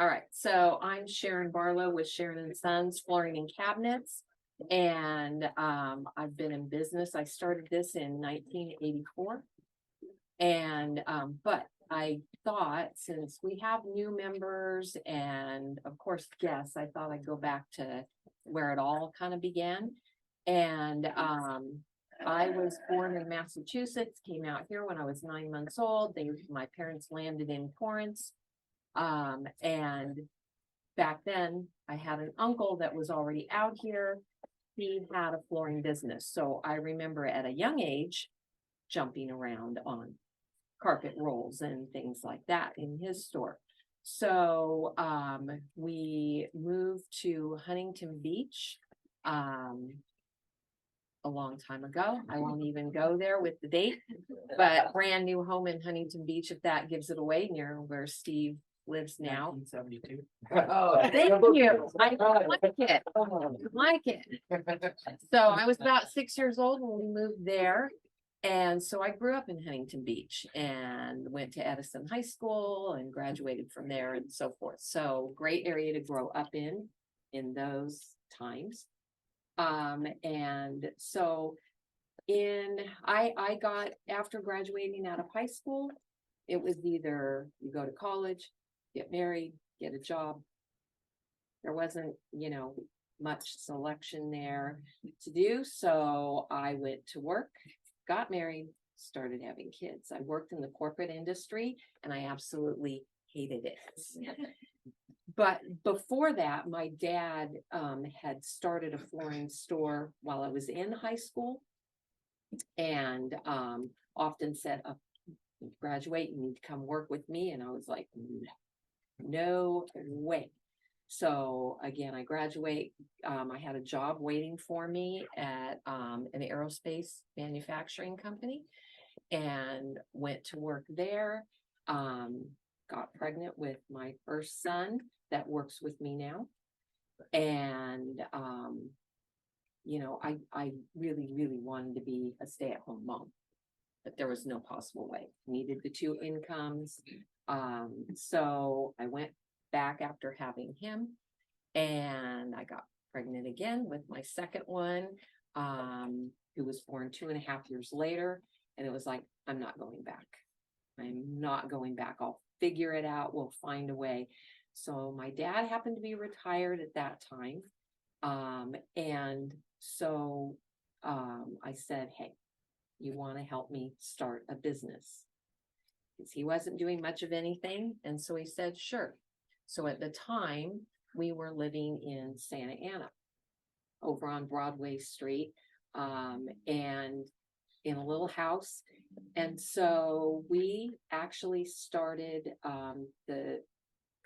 All right, so I'm Sharon Barlow with Sharon and Sons Flooring and Cabinets. And I've been in business. I started this in 1984. And but I thought, since we have new members and of course guests, I thought I'd go back to where it all kind of began. And I was born in Massachusetts, came out here when I was 9 months old. My parents landed in Torrance. And back then I had an uncle that was already out here. He had a flooring business. So I remember at a young age jumping around on carpet rolls and things like that in his store. So we moved to Huntington Beach a long time ago. I won't even go there with the date, but brand new home in Huntington Beach, if that gives it away, near where Steve lives now. 1972. Oh, thank you. I like it. I like it. So I was about 6 years old when we moved there. And so I grew up in Huntington Beach and went to Edison High School and graduated from there and so forth. So great area to grow up in those times. And so I got, after graduating out of high school, it was either you go to college, get married, get a job. There wasn't, much selection there to do. So I went to work, got married, started having kids. I worked in the corporate industry and I absolutely hated it. But before that, my dad had started a flooring store while I was in high school, and often said, graduate, you need to come work with me. And I was like, no way. So again, I graduate. I had a job waiting for me at an aerospace manufacturing company and went to work there. Got pregnant with my first son that works with me now. And, I really, really wanted to be a stay-at-home mom, but there was no possible way. Needed the two incomes. So I went back after having him and I got pregnant again with my second one, who was born 2.5 years later. And it was like, I'm not going back. I'm not going back. I'll figure it out. We'll find a way. So my dad happened to be retired at that time. And so I said, hey, you want to help me start a business? Because he wasn't doing much of anything. And so he said, sure. So at the time, we were living in Santa Ana over on Broadway Street, and in a little house. And so we actually started the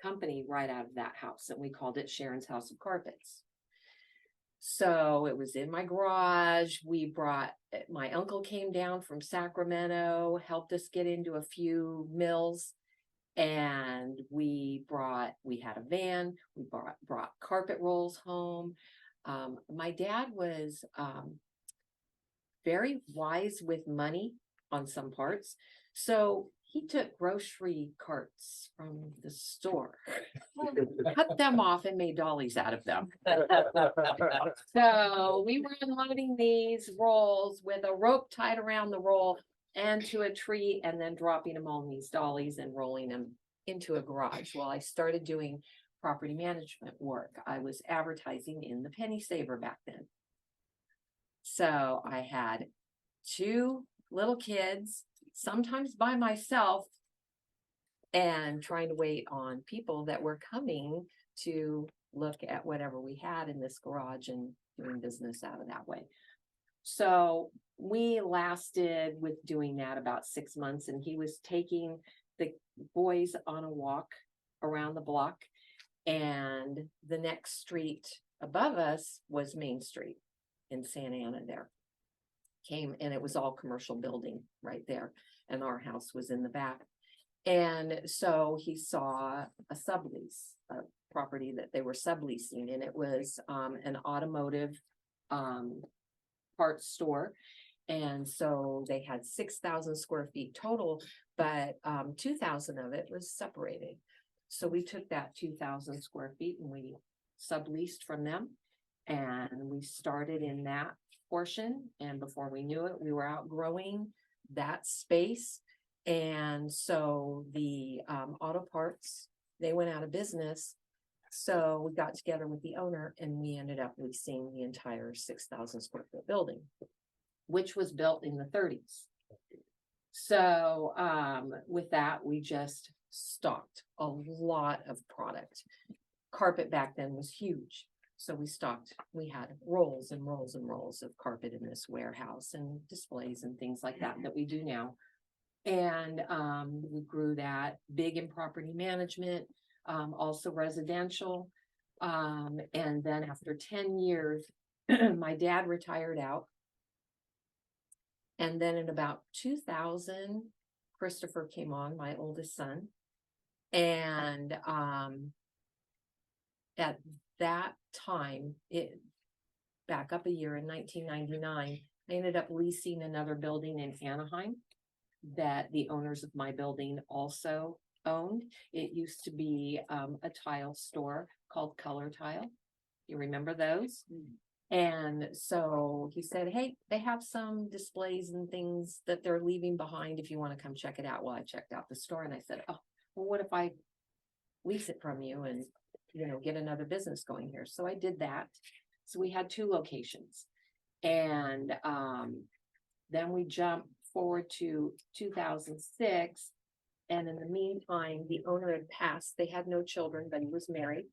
company right out of that house, and we called it Sharon's House of Carpets. So it was in my garage. My uncle came down from Sacramento, helped us get into a few mills, and we had a van. We brought carpet rolls home. My dad was very wise with money on some parts. So he took grocery carts from the store, cut them off and made dollies out of them. So we were unloading these rolls with a rope tied around the roll and to a tree, and then dropping them on these dollies and rolling them into a garage. Well, I started doing property management work. I was advertising in the Penny Saver back then. So I had 2 little kids, sometimes by myself, and trying to wait on people that were coming to look at whatever we had in this garage and doing business out of that way. So we lasted with doing that about 6 months, and he was taking the boys on a walk around the block, and the next street above us was Main Street in Santa Ana there. And it was all commercial building right there, and our house was in the back. And so he saw a sublease, a property that they were subleasing, and it was an automotive parts store. And so they had 6,000 square feet total, but 2,000 of it was separated. So we took that 2,000 square feet and we subleased from them. And we started in that portion, and before we knew it, we were outgrowing that space. And so the auto parts, they went out of business. So we got together with the owner and we ended up leasing the entire 6,000 square foot building, which was built in the 30s. So with that, we just stocked a lot of product. Carpet back then was huge. So we had rolls and rolls and rolls of carpet in this warehouse and displays and things like that we do now. And we grew that big in property management, also residential. And then after 10 years, my dad retired out. And then in about 2000, Christopher came on, my oldest son. And at that time, back up a year in 1999, I ended up leasing another building in Anaheim that the owners of my building also owned. It used to be a tile store called Color Tile. You remember those? And so he said, hey, they have some displays and things that they're leaving behind if you want to come check it out. Well, I checked out the store and I said, oh, well, what if I lease it from you and, get another business going here? So I did that. So we had 2 locations. And then we jumped forward to 2006. And in the meantime, the owner had passed. They had no children, but he was married.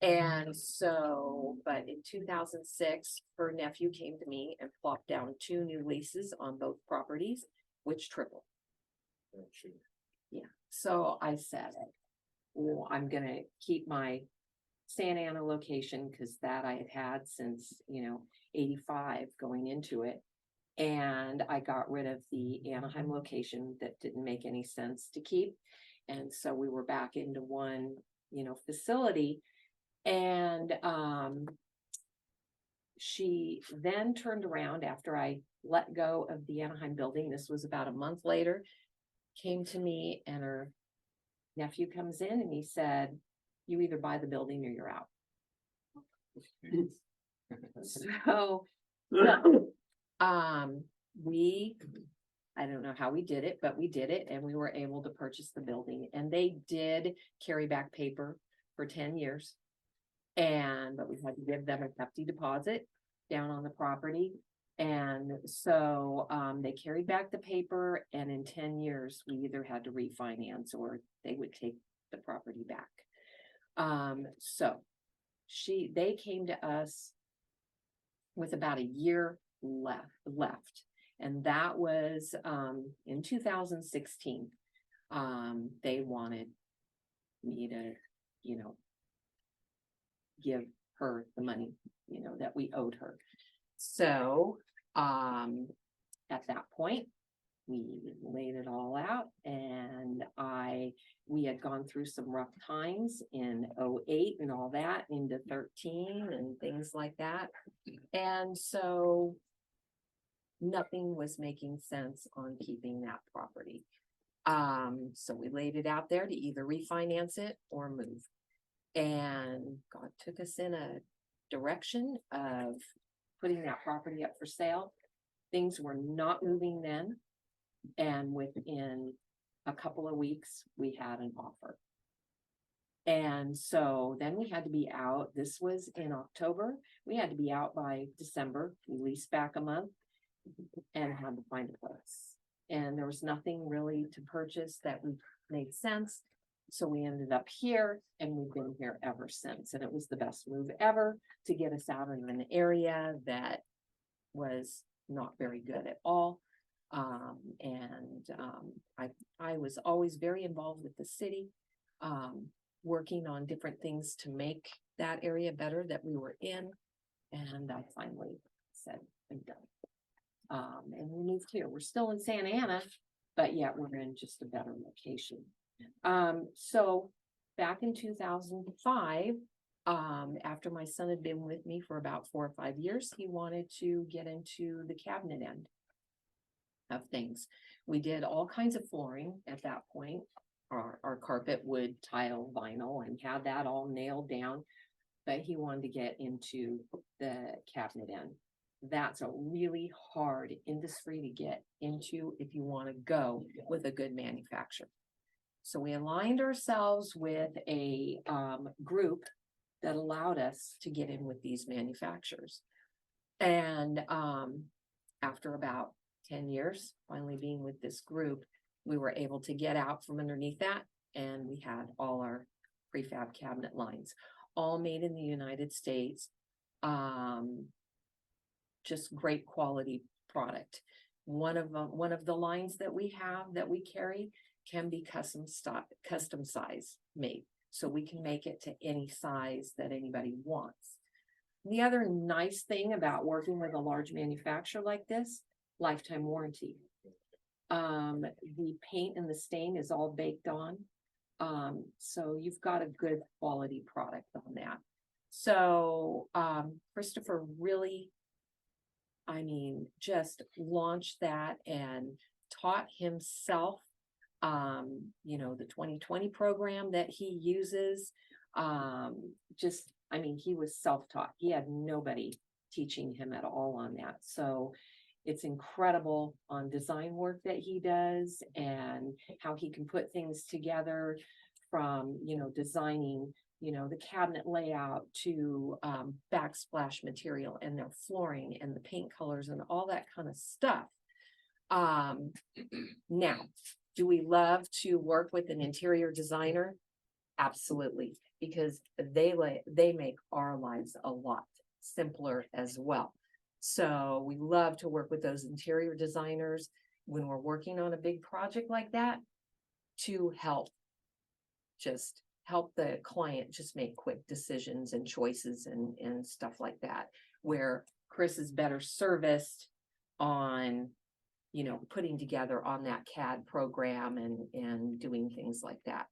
And so, but in 2006, her nephew came to me and plopped down 2 new leases on both properties, which tripled. Yeah. So I said, well, I'm going to keep my Santa Ana location because that I had since, 85 going into it. And I got rid of the Anaheim location that didn't make any sense to keep. And so we were back into one, facility. And she then turned around after I let go of the Anaheim building. This was about a month later, came to me, and her nephew comes in and he said, you either buy the building or you're out. So I don't know how we did it, but we did it, and we were able to purchase the building. And they did carry back paper for 10 years. But we had to give them a hefty deposit down on the property. And so they carried back the paper, and in 10 years, we either had to refinance or they would take the property back. So they came to us with about a year left. And that was in 2016. They wanted me to, give her the money, that we owed her. So at that point, we laid it all out, and we had gone through some rough times in 2008 and all that into 2013 and things like that. And so nothing was making sense on keeping that property. So we laid it out there to either refinance it or move. And God took us in a direction of putting that property up for sale. Things were not moving then. And within a couple of weeks, we had an offer. And so then we had to be out. This was in October. We had to be out by December. We leased back a month and had to find a place. And there was nothing really to purchase that made sense. So we ended up here, and we've been here ever since. And it was the best move ever to get us out of an area that was not very good at all. I was always very involved with the city, working on different things to make that area better that we were in. And I finally said, I'm done. And we moved here. We're still in Santa Ana, but yet we're in just a better location. So back in 2005, after my son had been with me for about 4 or 5 years, he wanted to get into the cabinet end of things. We did all kinds of flooring at that point. our carpet, wood, tile, vinyl, and had that all nailed down. But he wanted to get into the cabinet end. That's a really hard industry to get into if you want to go with a good manufacturer. So we aligned ourselves with a group that allowed us to get in with these manufacturers. And after about 10 years, finally being with this group, we were able to get out from underneath that, and we had all our prefab cabinet lines, all made in the United States. Just great quality product. One of the lines that we have that we carry can be custom size made, so we can make it to any size that anybody wants. The other nice thing about working with a large manufacturer like this, lifetime warranty. The paint and the stain is all baked on. So you've got a good quality product on that. So Christopher really, just launched that and taught himself, the 2020 program that he uses. He was self-taught. He had nobody teaching him at all on that. So it's incredible on design work that he does and how he can put things together from, designing, the cabinet layout to backsplash material and their flooring and the paint colors and all that kind of stuff. Now, do we love to work with an interior designer? Absolutely, because they make our lives a lot simpler as well. So we love to work with those interior designers when we're working on a big project like that to help the client just make quick decisions and choices and stuff like that, where Chris is better serviced on, putting together on that CAD program and doing things like that,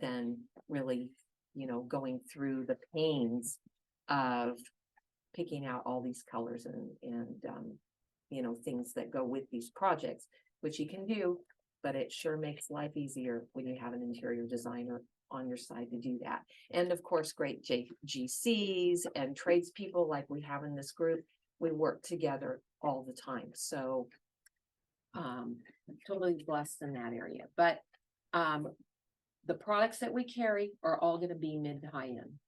than really, going through the pains of picking out all these colors and things that go with these projects, which you can do, but it sure makes life easier when you have an interior designer on your side to do that. And of course, great GCs and tradespeople like we have in this group. We work together all the time. So totally blessed in that area. But the products that we carry are all going to be mid to high end.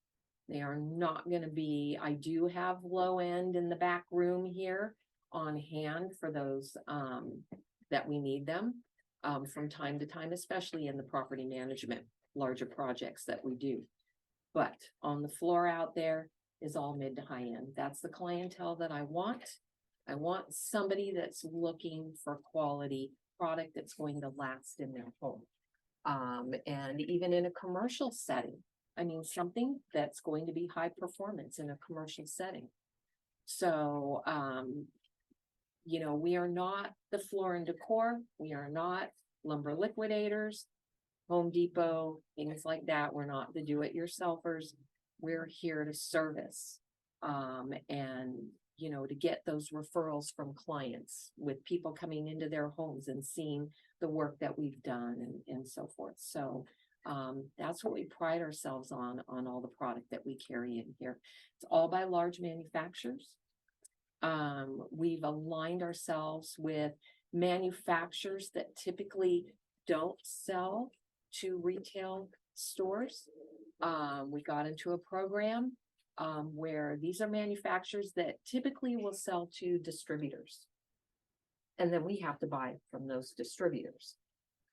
They are not going to be, I do have low end in the back room here on hand for those that we need them from time to time, especially in the property management, larger projects that we do. But on the floor out there is all mid to high end. That's the clientele that I want. I want somebody that's looking for quality product that's going to last in their home. And even in a commercial setting, something that's going to be high performance in a commercial setting. So, we are not the floor and decor. We are not lumber liquidators, Home Depot, things like that. We're not the do-it-yourselfers. We're here to service, and, to get those referrals from clients with people coming into their homes and seeing the work that we've done and so forth. So, that's what we pride ourselves on all the product that we carry in here. It's all by large manufacturers. We've aligned ourselves with manufacturers that typically don't sell to retail stores. We got into a program where these are manufacturers that typically will sell to distributors. And then we have to buy from those distributors.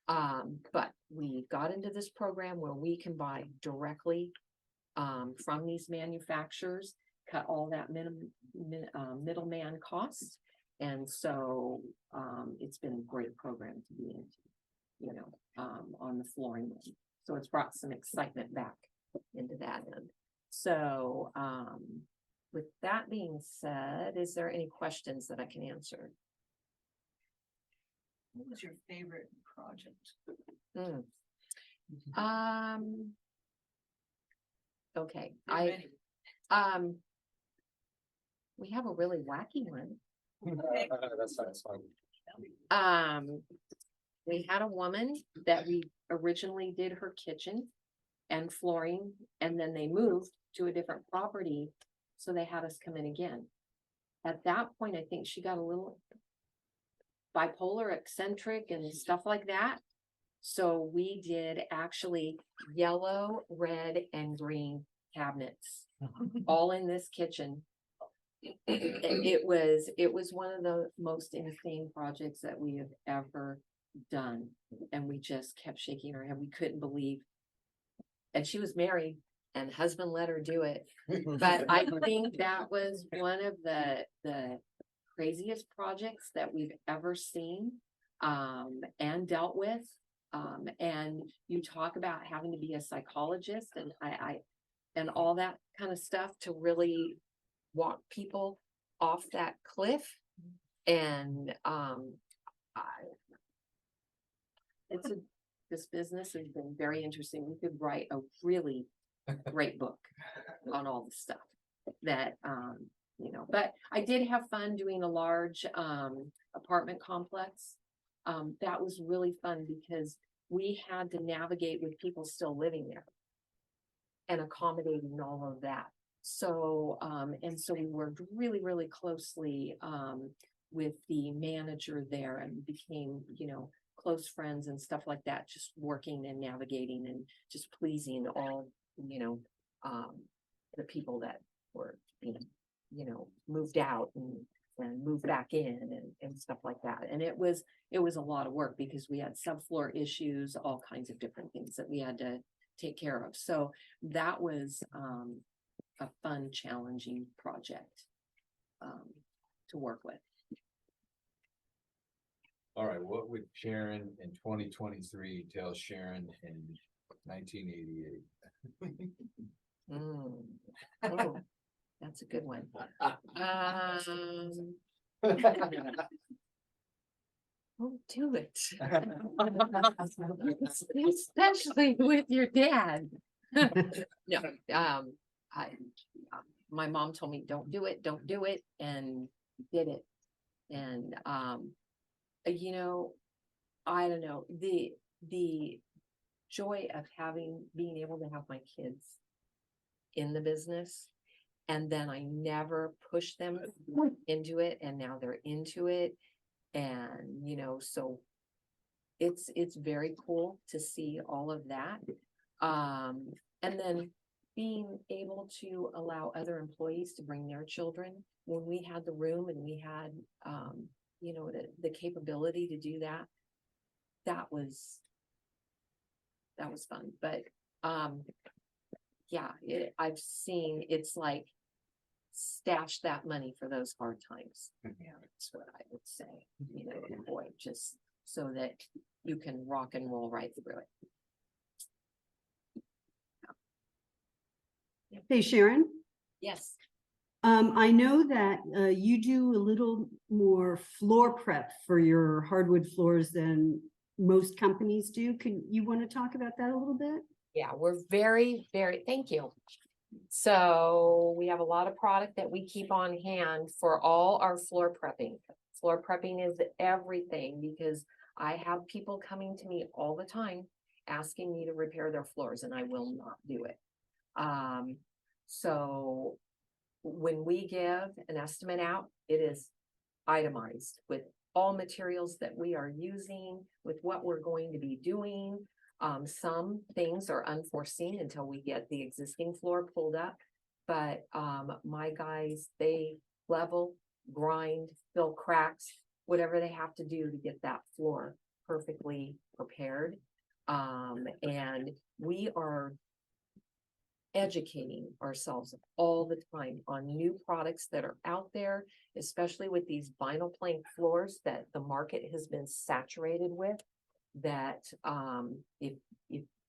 But we got into this program where we can buy directly from these manufacturers, cut all that middleman costs. And so it's been a great program to be into, on the flooring. So it's brought some excitement back into that end. So with that being said, is there any questions that I can answer? What was your favorite project? Okay. Many. We have a really wacky one. That's fine. We had a woman that we originally did her kitchen and flooring, and then they moved to a different property. So they had us come in again. At that point, I think she got a little bipolar, eccentric and stuff like that. So we did actually yellow, red and green cabinets, all in this kitchen. It was one of the most insane projects that we have ever done. And we just kept shaking our head. We couldn't believe. And she was married and husband let her do it. But I think that was one of the craziest projects that we've ever seen, and dealt with. And you talk about having to be a psychologist and and all that kind of stuff to really walk people off that cliff. And, this business has been very interesting. We could write a really great book on all the stuff that, but I did have fun doing a large, apartment complex. That was really fun because we had to navigate with people still living there and accommodating all of that. So, and so we worked really, really closely, with the manager there and became, close friends and stuff like that, just working and navigating and just pleasing all, the people that were, moved out and moved back in and stuff like that. And it was a lot of work because we had subfloor issues, all kinds of different things that we had to take care of. So that was, a fun, challenging project, to work with. All right, what would Sharon in 2023 tell Sharon in 1988? Oh, that's a good one. Don't do it. Especially with your dad. No, my mom told me, don't do it, and did it. And, I don't know, the joy of being able to have my kids in the business. And then I never pushed them into it, and now they're into it. And, so it's very cool to see all of that. And then being able to allow other employees to bring their children when we had the room and we had, the capability to do that. That was fun. But, I've seen, it's like, stash that money for those hard times. Yeah, that's what I would say, boy, just so that you can rock and roll right through it. Hey, Sharon. Yes. I know that you do a little more floor prep for your hardwood floors than most companies do. You want to talk about that a little bit? Yeah, we're very, very, thank you. So we have a lot of product that we keep on hand for all our floor prepping. Floor prepping is everything because I have people coming to me all the time asking me to repair their floors, and I will not do it. So when we give an estimate out, it is itemized with all materials that we are using, with what we're going to be doing. Some things are unforeseen until we get the existing floor pulled up. But my guys, they level, grind, fill cracks, whatever they have to do to get that floor perfectly prepared. And we are educating ourselves all the time on new products that are out there, especially with these vinyl plank floors that the market has been saturated with. That if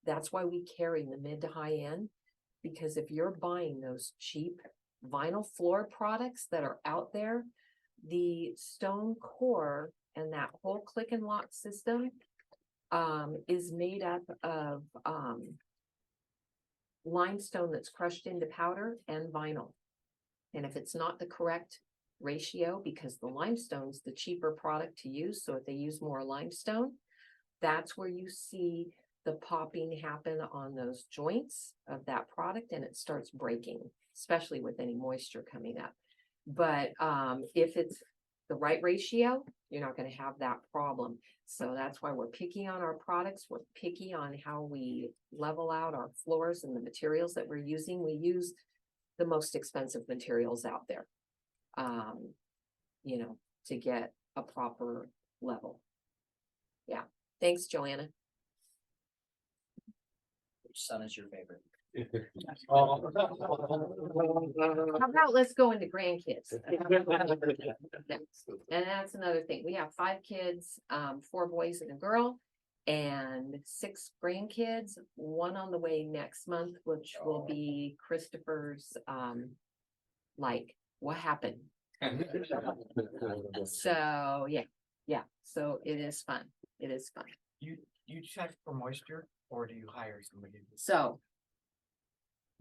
that's why we carry the mid to high end, because if you're buying those cheap vinyl floor products that are out there, the stone core and that whole click and lock system is made up of limestone that's crushed into powder and vinyl. And if it's not the correct ratio, because the limestone's the cheaper product to use, so if they use more limestone, that's where you see the popping happen on those joints of that product and it starts breaking, especially with any moisture coming up. But if it's the right ratio, you're not gonna have that problem. So that's why we're picky on our products. We're picky on how we level out our floors and the materials that we're using. We use the most expensive materials out there. You know, to get a proper level. Yeah, thanks, Joanna. Which son is your favorite? How about let's go into grandkids? And that's another thing. We have 5 kids, 4 boys and a girl, and 6 grandkids, 1 on the way next month, which will be Christopher's, like, what happened? So, yeah, so it is fun. It is fun. You check for moisture or do you hire somebody? So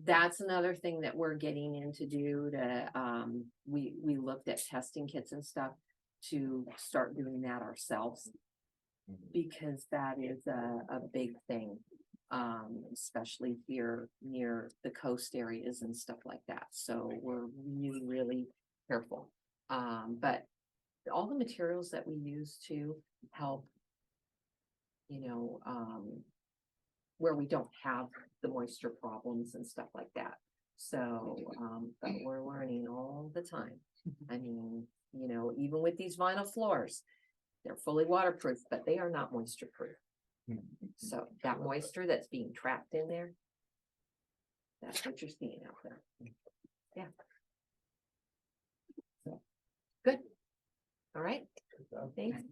that's another thing that we're getting in to do to, we looked at testing kits and stuff to start doing that ourselves. Because that is a big thing, especially here near the coast areas and stuff like that. So we're really, really careful. But all the materials that we use to help, you know, where we don't have the moisture problems and stuff like that. So, but we're learning all the time. I mean, you know, even with these vinyl floors, they're fully waterproof, but they are not moisture proof. So that moisture that's being trapped in there, that's what you're seeing out there. Yeah. So, good. All right. Thanks.